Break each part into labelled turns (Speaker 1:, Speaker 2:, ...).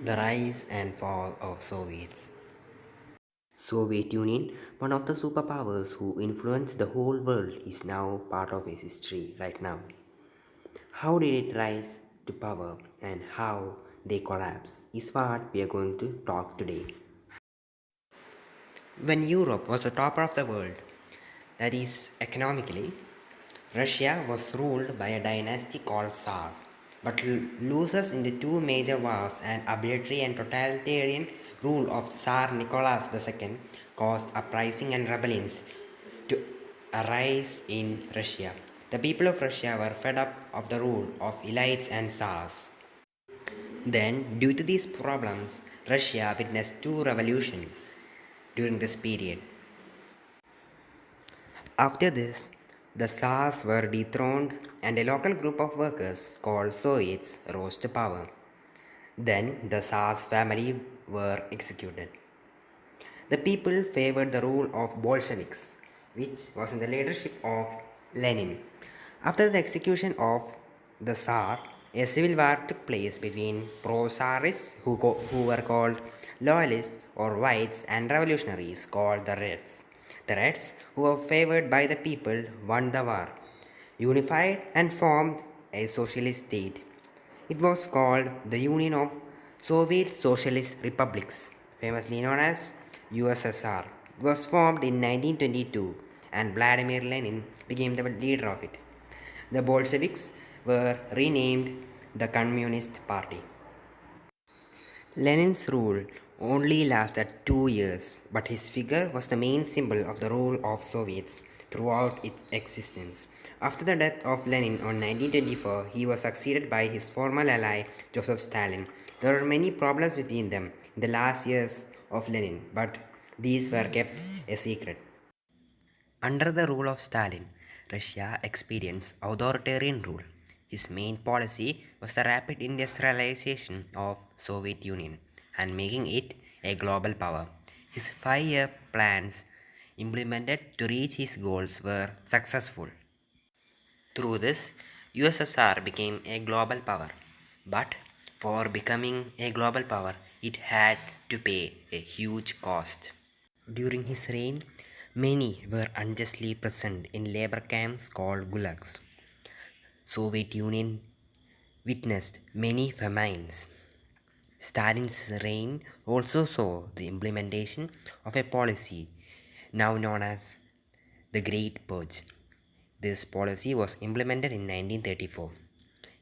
Speaker 1: The rise and fall of Soviets. Soviet Union, one of the superpowers who influenced the whole world, is now part of its history right now. How did it rise to power and how they collapse is what we are going to talk today. When Europe was the top of the world, that is economically, Russia was ruled by a dynasty called Tsar, but loses in the two major wars and arbitrary and totalitarian rule of Tsar Nicholas II caused uprising and rebellions to arise in Russia. The people of Russia were fed up of the rule of elites and Tsars. Then, due to these problems, Russia witnessed two revolutions during this period. After this, the Tsars were dethroned and a local group of workers called Soviets rose to power. Then the Tsar's family were executed. The people favored the rule of Bolsheviks, which was in the leadership of Lenin. After the execution of the Tsar, a civil war took place between pro-Tsarists who were called loyalists or whites and revolutionaries called the Reds. The Reds, who were favored by the people, won the war, unified and formed a socialist state. It was called the Union of Soviet Socialist Republics, famously known as USSR. It was formed in 1922 and Vladimir Lenin became the leader of it. The Bolsheviks were renamed the Communist Party. Lenin's rule only lasted 2 years, but his figure was the main symbol of the rule of Soviets throughout its existence. After the death of Lenin on 1924, he was succeeded by his former ally Joseph Stalin. There were many problems between them in the last years of Lenin, but these were kept a secret. Under the rule of Stalin, Russia experienced authoritarian rule. His main policy was the rapid industrialization of Soviet Union and making it a global power. His 5-year plans implemented to reach his goals were successful. Through this, USSR became a global power. But for becoming a global power, it had to pay a huge cost. During his reign, many were unjustly present in labor camps called gulags. Soviet Union witnessed many famines. Stalin's reign also saw the implementation of a policy now known as the Great Purge. This policy was implemented in 1934.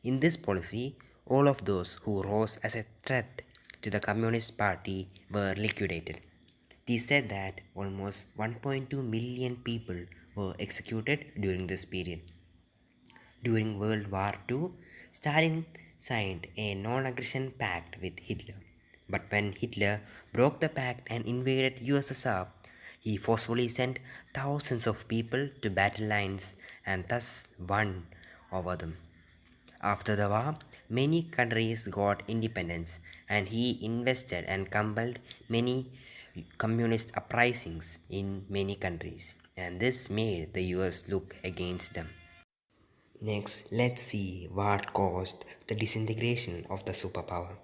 Speaker 1: In this policy, all of those who rose as a threat to the Communist Party were liquidated. They said that almost 1.2 million people were executed during this period. During World War II, Stalin signed a non aggression pact with Hitler. But when Hitler broke the pact and invaded USSR, he forcefully sent thousands of people to battle lines and thus won over them. After the war, many countries got independence and he invested and compelled many communist uprisings in many countries, and this made the US look against them. Next, let's see what caused the disintegration of the superpower.